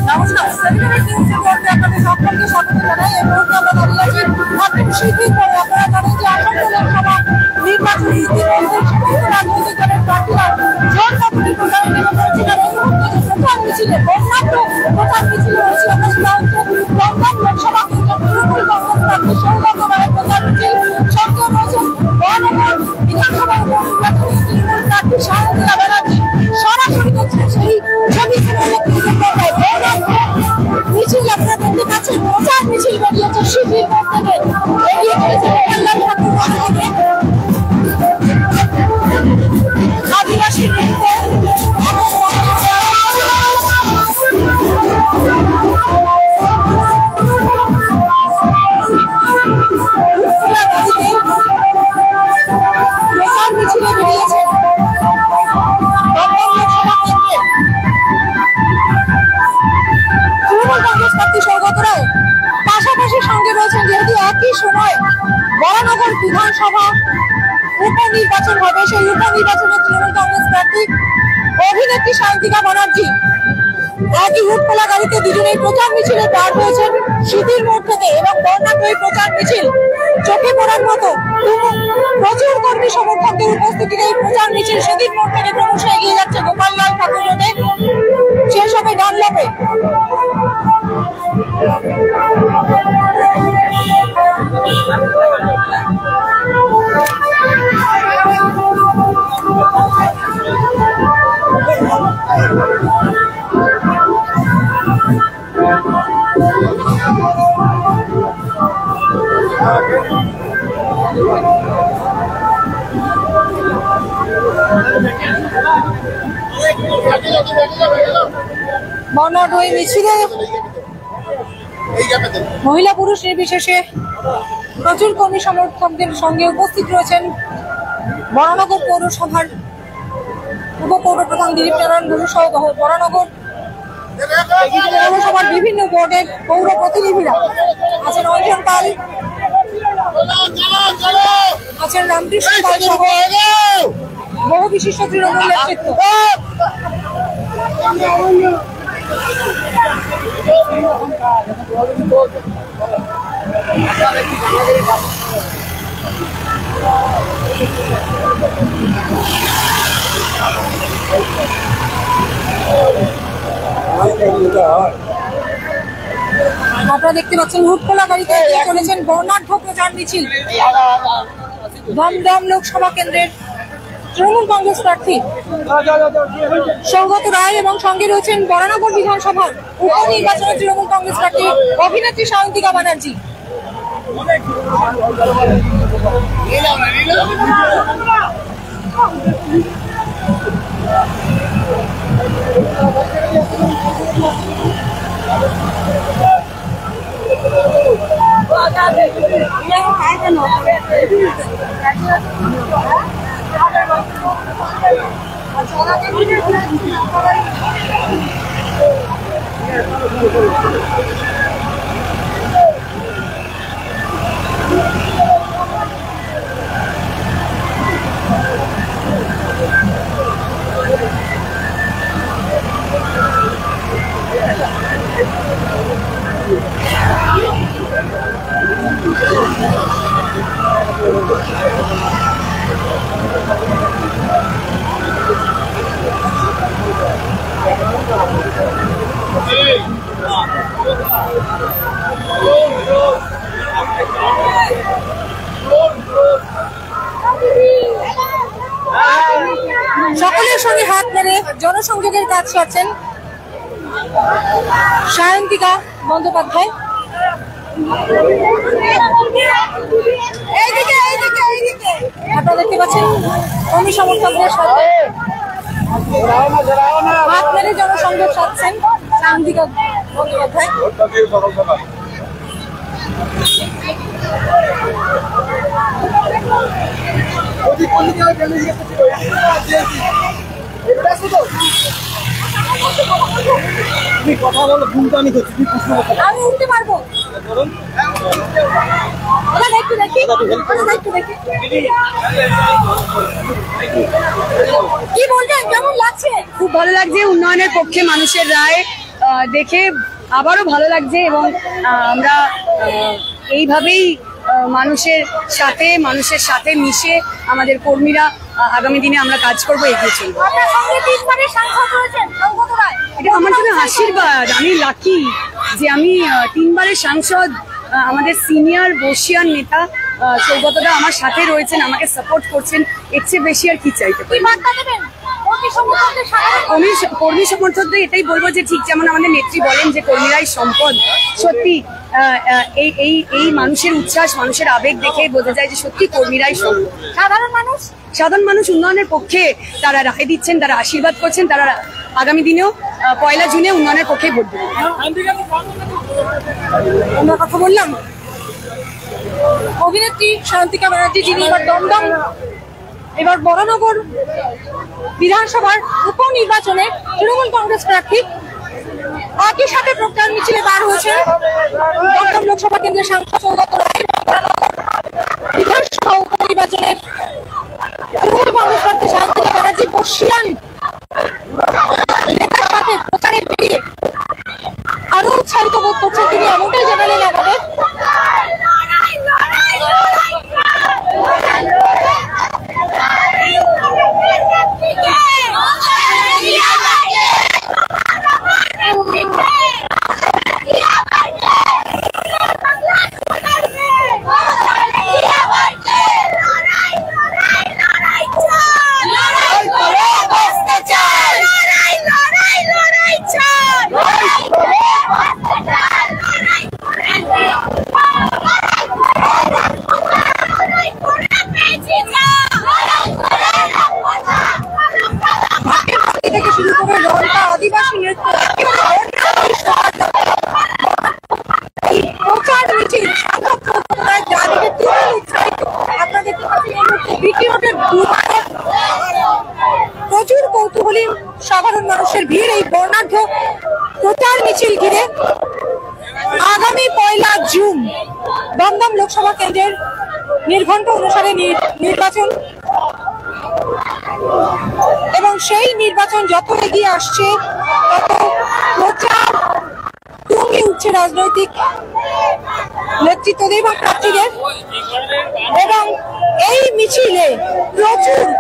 নমস্কার, আপনাদের সকলকে স্বাগত জানাই। এই মুহূর্তে আমরা দাঁড়িয়ে আছি শিল্পীর পরে। আপনারা জানেন যে আসাম লোকসভা নির্বাচনে ইতিমধ্যে সমস্ত রাজনৈতিক দলের প্রার্থীরা জোর কমিটি প্রচারে নেমে পড়েছিলেন। প্রচার মিছিলে বর্ণাঢ্য প্রচার মিছিল হয়েছিল। সেটা হচ্ছে দমদম লোকসভা কেন্দ্রের তৃণমূল কংগ্রেস প্রার্থী সৌগত রায়ের প্রচার মিছিল। সঙ্গে রয়েছেন বরানগর বিধানসভা উপনির্বাচনে তৃণমূল প্রার্থী সায়ন্তিকা ব্যানার্জি। সরাসরি দেখছেন সেই ছবি মিছিল। আপনারা দেখতে পাচ্ছেন প্রচার মিছিল বেরিয়েছে শিবির থেকে, এগিয়ে চলেছে কল্যাণ ঠাকুর থেকে আদিবাসী নৃত্য। প্রচার মিছিলে বেরিয়েছে তৃণমূল কংগ্রেস প্রার্থী সৌগত রায়। পাশাপাশি সঙ্গে রয়েছেন, যেহেতু একই সময় বরানগর বিধানসভা উপনির্বাচন হবে, সেই উপনির্বাচনে তৃণমূল কংগ্রেস প্রার্থী অভিনেত্রী সায়ন্তিকা ব্যানার্জি একই হুটখোলা গাড়িতে দুজনেই প্রচার মিছিলে বার হয়েছেন সিঁথির মোড় থেকে। এবং বর্ণাঢ্য এই প্রচার মিছিল চোখে পড়ার মতো। প্রচুর কর্মী সমর্থকদের উপস্থিতিতে এই প্রচার মিছিল সিঁথির মোড় থেকে ক্রমশ এগিয়ে যাচ্ছে গোপাললাল ঠাকুর রোডে, সেই সময় ডানলপে। বর্ণাঢ্য এই মিছিলে মহিলা পুরুষ নির্বিশেষে প্রচুর কর্মী সমর্থকদের সঙ্গে উপস্থিত রয়েছেন বরানগর পৌরসভার উপপৌর প্রধান দিলীপ নারায়ণ বসু সহ বরানগর পৌরসভার বিভিন্ন বোর্ডের পৌর প্রতিনিধিরা আছেন। অঞ্জন পাল আছেন, রামকৃষ্ণ পাল সহ বহু বিশিষ্ট তৃণমূল নেতৃত্ব। আপনারা দেখতে পাচ্ছেন হুটখোলা গাড়িতে চলেছেন বর্ণাঢ্য প্রচার মিছিল দমদম লোকসভা কেন্দ্রের তৃণমূল কংগ্রেস প্রার্থী সৌগত রায় এবং সঙ্গে রয়েছেন বরানগর বিধানসভার উপনির্বাচনের তৃণমূল কংগ্রেস প্রার্থী অভিনেত্রী সায়ন্তিকা ব্যানার্জি। সকলের সঙ্গে হাত মেরে জনসংযোগের কাজ করছেন সায়ন্তিকা বন্দ্যোপাধ্যায়। আপনারা দেখতে পাচ্ছেন কর্মী সমর্থকদের সাথে হাত মেরে জনসংযোগ সাধছেন সায়ন্তিকা বন্দ্যোপাধ্যায়। কথা বলো, আমি উঠতে পারবো। কি বলছেন, কেমন লাগছে? খুব ভালো লাগছে উন্নয়নের পক্ষে মানুষের রায় দেখে, আবারও ভালো লাগছে এবং আমরা এইভাবেই মানুষের সাথে মিশে আমাদের কর্মীরা আগামী দিনে আমরা কাজ করবো, এগিয়ে চলবো। এটা আমার জন্য আশীর্বাদ, আমি লাকি যে আমি 3 বারের সাংসদ। আমাদের সিনিয়র বর্ষিয়ান নেতা সৌগতদা আমার সাথে রয়েছেন, আমাকে সাপোর্ট করছেন, এর চেয়ে বেশি আর কি চাইতে পারি। কর্মী সমর্থকদের এটাই বলবো যে ঠিক যেমন আমাদের নেত্রী বলেন যে কর্মীরাই সম্পদ, সত্যি এই মানুষের উচ্ছ্বাস, মানুষের আবেগ দেখে বোঝা যায় যে সত্যি কর্মীরাই সম্পদ। সাধারণ মানুষ উন্নয়নের পক্ষে তারা রায় দিচ্ছেন, তারা আশীর্বাদ করছেন, তারা আগামী দিনেও 1 জুনে উন্নয়নের পক্ষে ভোট দেবেন। আমরা কথা বললাম অভিনেত্রী শান্তিকা ব্যানার্জি, যিনি এবার বরানগর বিধানসভার উপনির্বাচনে তৃণমূল কংগ্রেস প্রার্থী। একই সাথে প্রজ্ঞান মিছিলে বার হয়েছে দমদম লোকসভা কেন্দ্রের সাংসদ সৌগত রায়। বিধানসভা উপনির্বাচনের তৃণমূল কংগ্রেস প্রার্থী শান্তিকা ব্যানার্জি বর্ষিয়ান নেতার সাথে প্রচারে বেরিয়ে আরো উৎসাহিত বোধ করছেন তিনি, এমনটাই জানালেন আমাদের। আদিবাসী নৃত্য প্রচার মিছিল প্রচুর কৌতূহলী সাধারণ মানুষের ভিড় এই বর্ণাঢ্য প্রচার মিছিল ঘিরে আগামী 1 জুন দমদম লোকসভা কেন্দ্রের নির্ঘণ্ট অনুসারে নির্বাচন, এবং সেই নির্বাচন যত এগিয়ে আসছে তত প্রচার তুঙ্গে উঠছে রাজনৈতিক নেতৃত্বদের বা প্রার্থীদের। এবং এই মিছিলে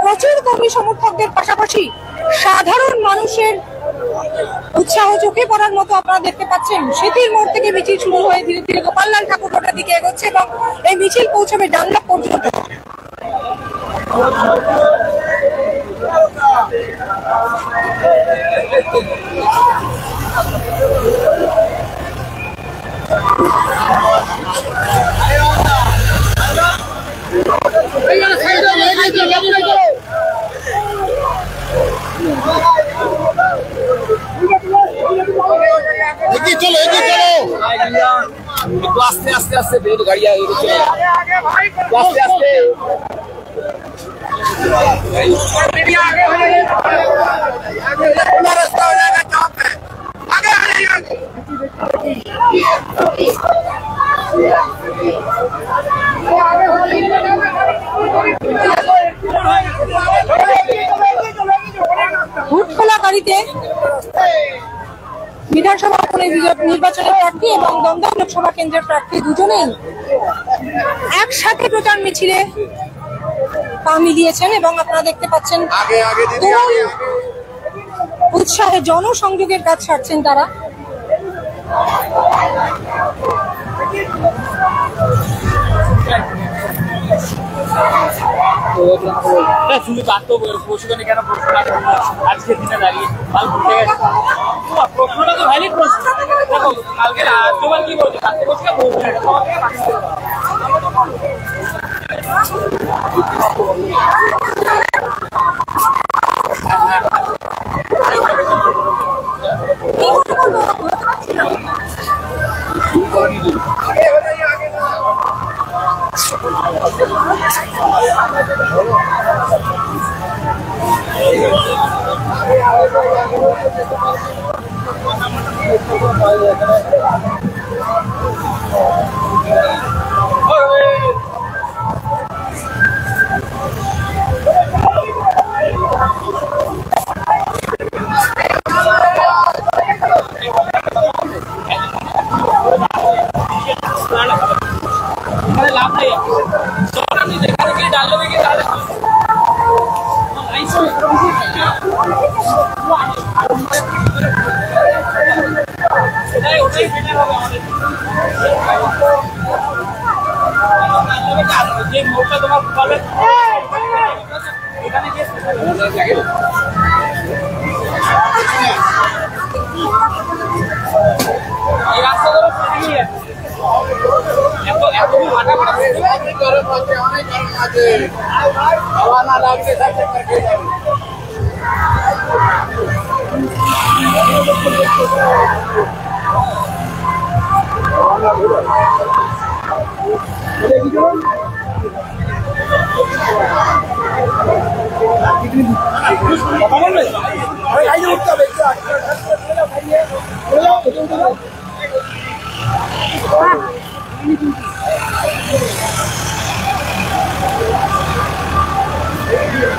প্রচুর কর্মী সমর্থকদের পাশাপাশি সাধারণ মানুষের উৎসাহ চোখে পড়ার মতো আপনারা দেখতে পাচ্ছেন। স্মৃতির মোড় থেকে মিছিল শুরু হয়ে ধীরে ধীরে গোপাললাল ঠাকুর রোডের দিকে এগোচ্ছে এবং এই মিছিল পৌঁছবে ডানলপ পর্যন্ত। আস্তে আস্তে আস্তে গাড়ি আস্তে আস্তে रास्ता हो जाएगा चौक पे आगे ভোটখোলা গাড়িতে বিধানসভা নির্বাচনের প্রার্থী এবং দমদম লোকসভা কেন্দ্রের প্রার্থী দুজনেই একসাথে প্রচার মিছিলে পা মিলিয়েছেন এবং আপনারা দেখতে পাচ্ছেন উৎসাহে জনসংযোগের কাজ সারছেন তারা। কেন আজকে দিনে দাঁড়িয়ে প্রশ্নটা তো ভ্যালিড প্রশ্ন। দেখো কালকে রাজ্যপাল কি বলছে,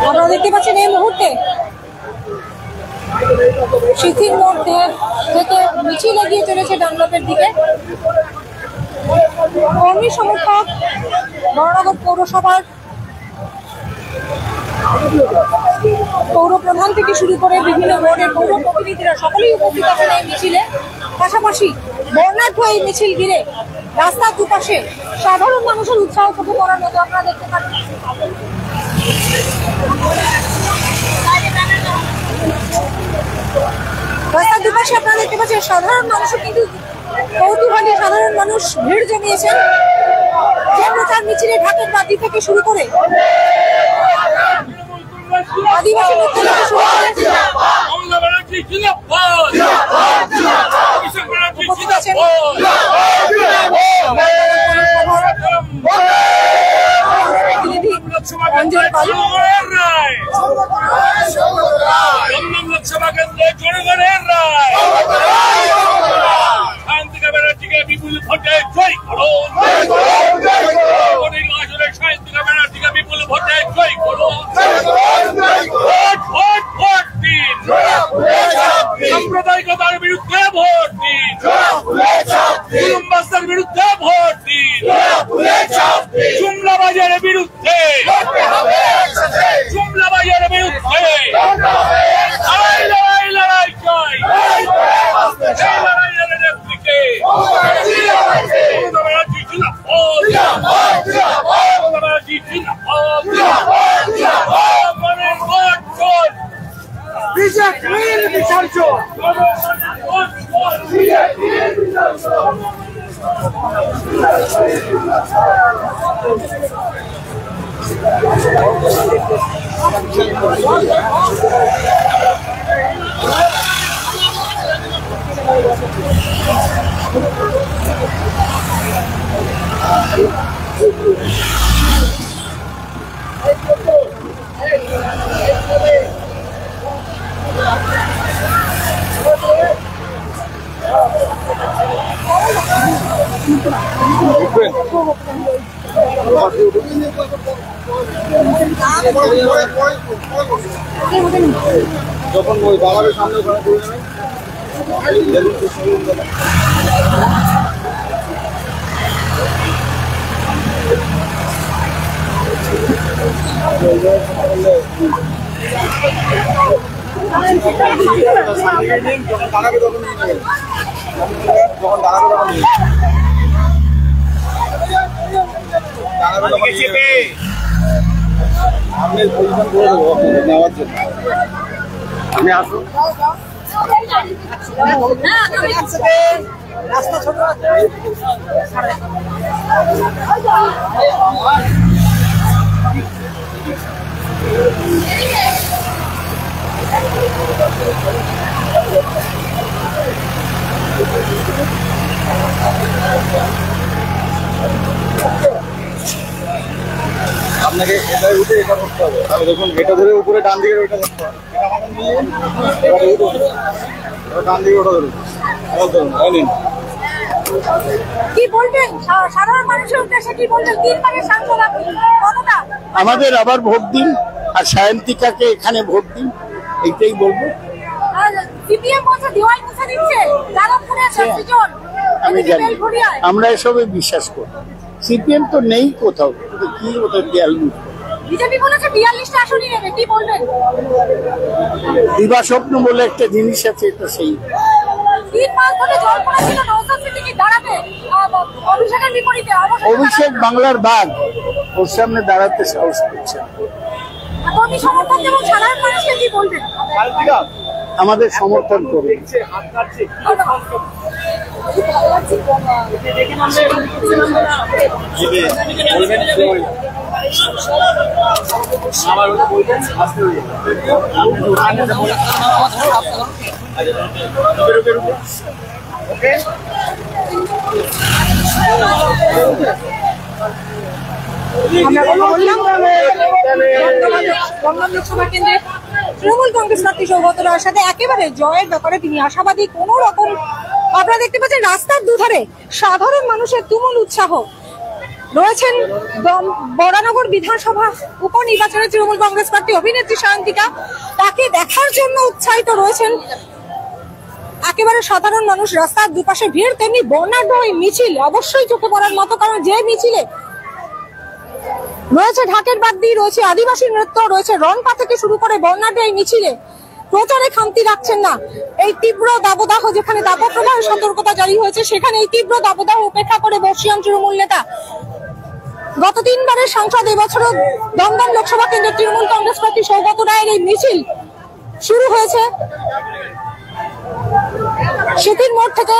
আপনারা দেখতে পাচ্ছেন এই মুহূর্তে শিথির মধ্যে থেকে মিছিল এগিয়ে চলেছে ডানলপের দিকে। কর্মী সমর্থক বরানগর পৌরসভার পৌর প্রধান থেকে শুরু করে বিভিন্ন ওয়ার্ডের পৌর প্রতিনিধিরা সকলেই উপস্থিত আছেন এই মিছিলে। পাশাপাশি বর্ণাঢ্য এই মিছিল ঘিরে রাস্তার দুপাশে সাধারণ মানুষের উৎসাহ চোখে পড়ার মতো আপনারা দেখতে পাচ্ছেন। রাস্তার দুপাশে আপনারা দেখতে পাচ্ছেন সাধারণ মানুষও কিন্তু কৌতূহলী সাধারণ মানুষ ভিড় জমিয়েছেন। যে প্রচার মিছিলে ঢাকের বাদি থেকে শুরু করে আদিবাসী নৃত্য থেকে শুরু করে উপস্থিত আছেন প্রতিনিধি অঞ্জন পাল। লোকসভা কেন্দ্রে জনগণের রায়, শান্তিকা ব্যানার্জিকে বিপুল ভোটে জয় করুন। নির্বাচনে শান্তিকা ব্যানার্জিকে বিপুল ভোটে জয় করুন। ভোট ভোট ভোট দিন, সাম্প্রদায়িকতার বিরুদ্ধে ভোট দিন, কুলুমবাসের বিরুদ্ধে ভোট দিন, জুমলাবাজের বিরুদ্ধে, জুমলাবাজের বিরুদ্ধে লড়াই চাই। এই লড়াইয়ের নেতৃত্বে মমতা ব্যানার্জি জিন্দাবাদ, মমতা ব্যানার্জি জিন্দাবাদ। জনগণের ভোট চোর, বিজেপির বিসর্জন, জনগণের ভোট চোর, বিজেপির বিসর্জন। যখন ওই বাবার সামনে ওখানে করে যখন দাঁড়াবে তখন আমি পরিমাণ করে দেবো নেওয়ার জন্য। আমি আসুন রাস্তা ছোট আছে। আপনাকে এটা উঠে এটা করতে হবে, তাহলে দেখুন এটা ধরে উপরে ডান দিকে ওইটা করতে হবে। ডান দিকে ওটা ধরুন, কি বলবেন সাধারণ মানুষের উদ্দেশ্যে, কি বলবেন? 3 বারের সাংসদ আপনি, কতটা আমাদের আবার ভোট দিন আর সায়ন্তিকাকে এখানে ভোট দিন, এইটাই বলবো। সিপিএম বলছে দিওয়াল মুছে দিচ্ছে, যাদবপুরে 80 জন। আমি জানি, আমরা এসবে বিশ্বাস করি। সিপিএম তো নেই কোথাও, কি ওদের দেয়াল মুখ। বিজেপি বলেছে 42টা আসনই নেবে, কি বলবেন? দিবাস্বপ্ন বলে একটা জিনিস আছে, এটা সেই 3 মাস ধরে জল পড়েছিল নওশাদ সিদ্দিকী দাঁড়াতে অভিষেকের বিপরীতে। অভিষেক বাংলার বাঘ, ওর সামনে দাঁড়াতে সাহস করছে। কর্মী সমর্থক এবং সাধারণ মানুষকে কি বলবেন? আমাদের সমর্থন করবে। লোকসভা কেন্দ্রে তৃণমূল কংগ্রেস প্রার্থী সৌগত রায়ের সাথে একেবারে জয়ের ব্যাপারে তিনি আশাবাদী। কোন রকম আপনারা দেখতে পাচ্ছেন রাস্তার দুধারে সাধারণ মানুষের তুমুল উৎসাহ। রয়েছেন বরানগর বিধানসভা উপনির্বাচনে তৃণমূল কংগ্রেস প্রার্থী অভিনেত্রী সায়ন্তিকা, তাকে দেখার জন্য উৎসাহিত রয়েছেন একেবারে সাধারণ মানুষ। রাস্তার দুপাশে ভিড়, তেমনি বর্ণাঢ্য এই মিছিল অবশ্যই চোখে পড়ার মতো, কারণ যে মিছিলে রয়েছে ঢাকের বাদ্যি, রয়েছে আদিবাসী নৃত্য, রয়েছে রনপা থেকে শুরু করে বর্ণাঢ্য এই মিছিলে প্রচারে খামতি রাখছেন না। এই তীব্র দাবদাহ, যেখানে তাপপ্রবাহের সতর্কতা জারি হয়েছে, সেখানে এই তীব্র দাবদাহ উপেক্ষা করে বর্ষীয়ান তৃণমূল নেতা গত 3 বারের সাংসদ, এবছরও দমদম লোকসভা কেন্দ্রের তৃণমূল কংগ্রেস প্রার্থী সৌগত রায়ের এই মিছিল শুরু হয়েছে সেতির মোড় থেকে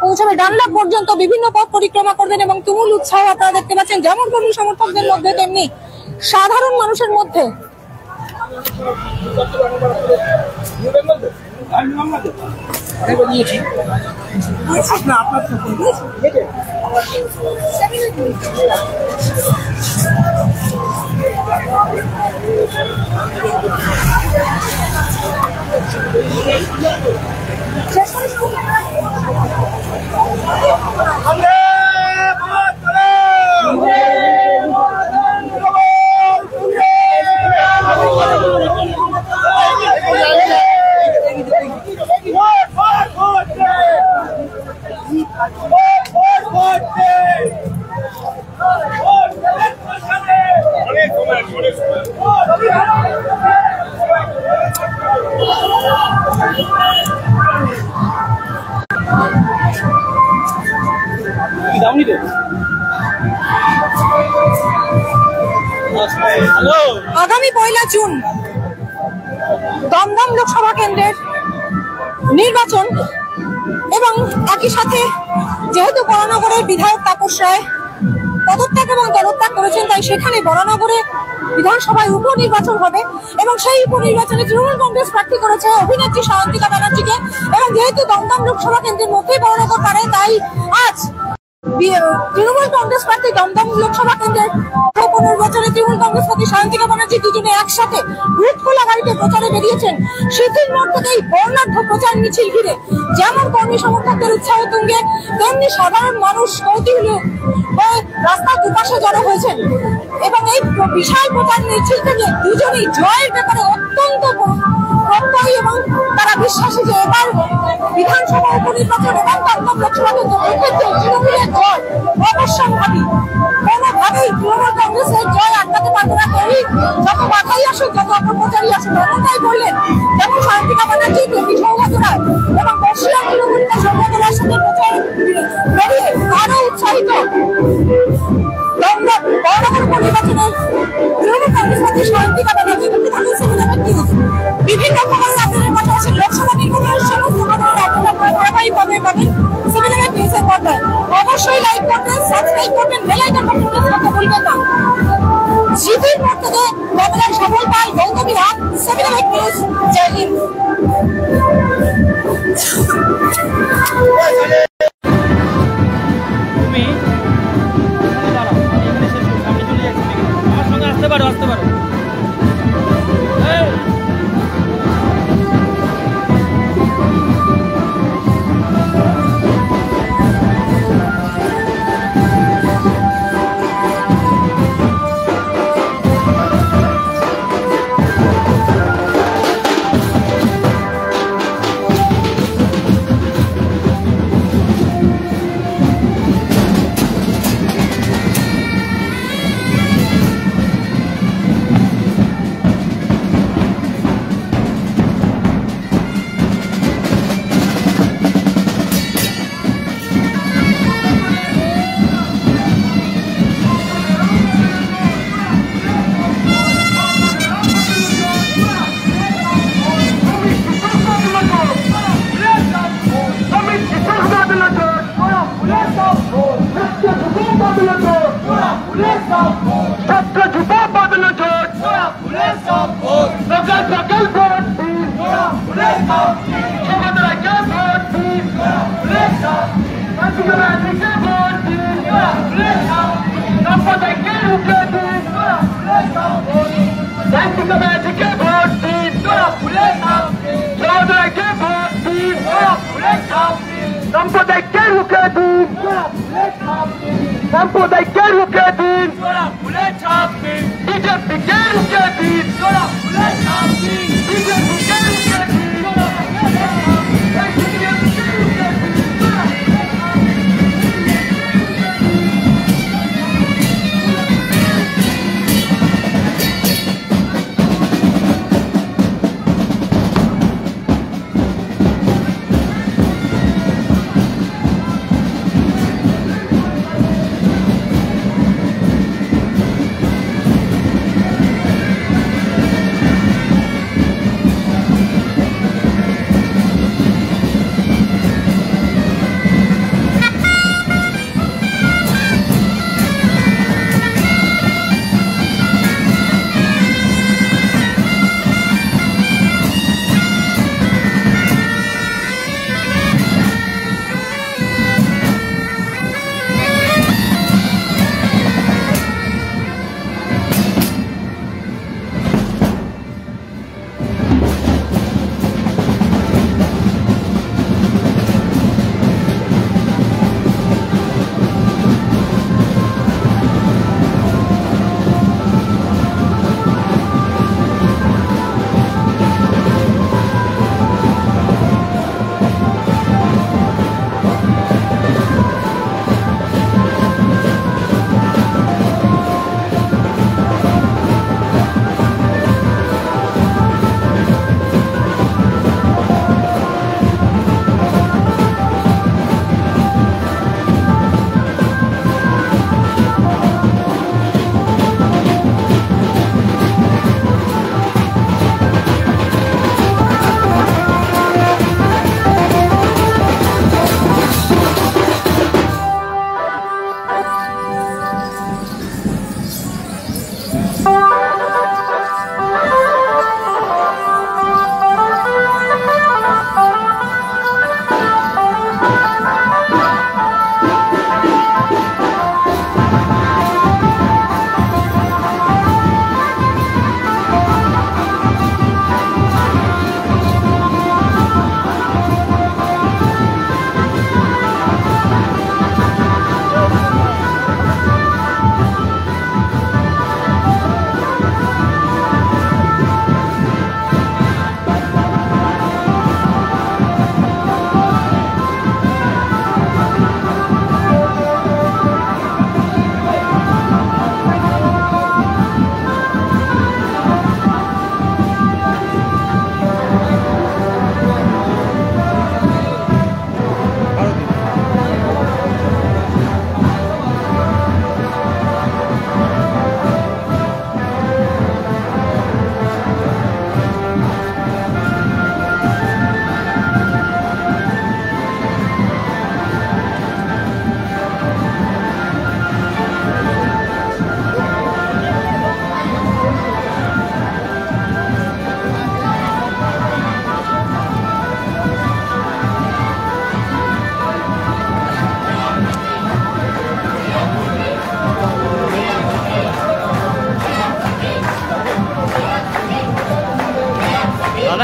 পৌঁছাবে ডানলপ পর্যন্ত। বিভিন্ন পথ পরিক্রমা করবেন এবং তুমুল উৎসাহ আপনারা দেখতে পাচ্ছেন, যেমন কর্মী সমর্থকদের মধ্যে তেমনি সাধারণ মানুষের মধ্যে। আগামী 1 জুন দমদম লোকসভা কেন্দ্রের নির্বাচন, এবং একই সাথে যেহেতু বরানগরের বিধায়ক তাপস রায় পদত্যাগ এবং দলত্যাগ করেছেন, তাই সেখানে বরানগরে বিধানসভায় উপনির্বাচন হবে এবং সেই উপনির্বাচনে তৃণমূল কংগ্রেস প্রার্থী করেছে অভিনেত্রী সায়ন্তিকা ব্যানার্জিকে। এবং যেহেতু দমদম লোকসভা কেন্দ্রের মধ্যেই বরানগর পারে, তাই আজ তৃণমূল কংগ্রেস প্রার্থী দমদম লোকসভা কেন্দ্রের উপনির্বাচনে তৃণমূল কংগ্রেস প্রার্থী সায়ন্তিকা ব্যানার্জি দুজনে একসাথে রুট খোলা গাড়িতে প্রচারে বেরিয়েছেন। সেতির মোড় থেকে এই বর্ণাঢ্য প্রচার মিছিল ঘিরে যেমন কর্মী সমর্থকদের উৎসাহ তুঙ্গে, তেমনি সাধারণ মানুষ কৌতূহলী হয়ে রাস্তার দুপাশে জড়ো হয়েছেন। এবং এই বিশাল প্রচার মিছিল থেকে দুজনেই জয়ের ব্যাপারে অত্যন্ত প্রত্যয়ী এবং তারা বিশ্বাসী যে এবার বিধানসভা উপনির্বাচন এবং দমদম লোকসভা কেন্দ্র তৃণমূলের জয় অবশ্যম্ভাবী। কোনোভাবেই তৃণমূল কংগ্রেসের জয় আটকাতে পারবে না কেউই, যত বাধাই আসুক, যত অপপ্রচারী আসুক। এমনটাই বললেন যেমন সায়ন্তিকা ব্যানার্জি, তেমনি সৌগত রায় এবং বর্ষীয়ান তৃণমূল সৌগত রায়ের সাথে প্রচার বেরিয়ে আরো উৎসাহিত। বরানগর উপনির্বাচনের তৃণমূল কংগ্রেস প্রার্থী সায়ন্তিকা ব্যানার্জি বিভিন্ন খবরের আপনাদের পাশাপাশি লোকসভা নির্বাচনের সমস্ত খবরের আপনারা ধারাবাহিকভাবে পাবেন সিভিল নিউজের পর্দায়। অবশ্যই লাইক করবেন, সাবস্ক্রাইব করবেন, বেল আইকন বাটন প্রেস করতে ভুলবেন না। জিপির পর থেকে বাংলার সফল পাল গৌতমী রাত, সিভিল নিউজ, জয় হিন্দ। আসতে পারো। সাম্প্রদায়িককে রুখে দিন, সাম্প্রদায়িককে রুখে দিন, বিজেপিকে রুখে দিন, বিজেপিকে রুখে দিন।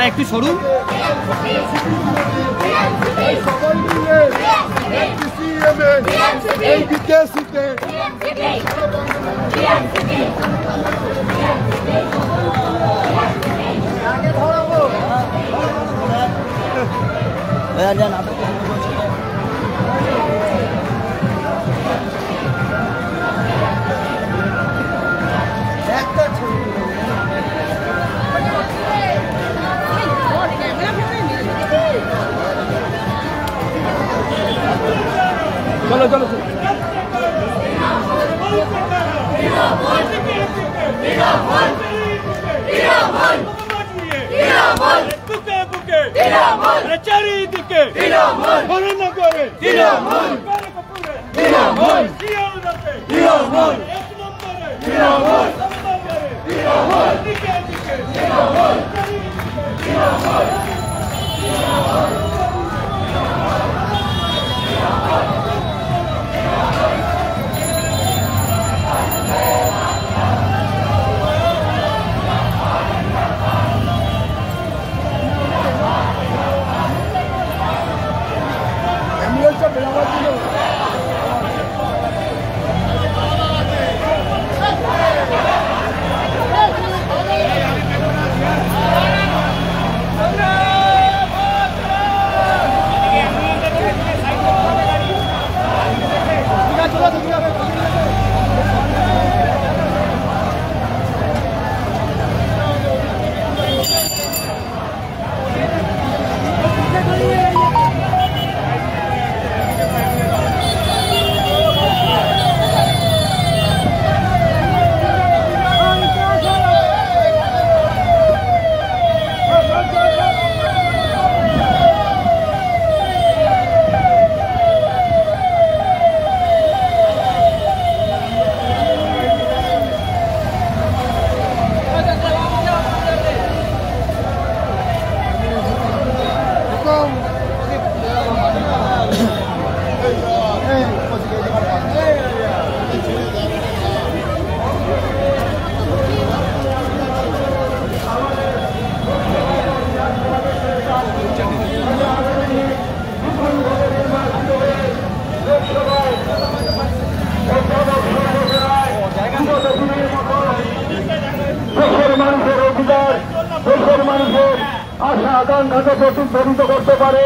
একটু সরু চলো চলো চারিদিকে আকাঙ্ক্ষাকে প্রতিধ্বনিত করতে পারে।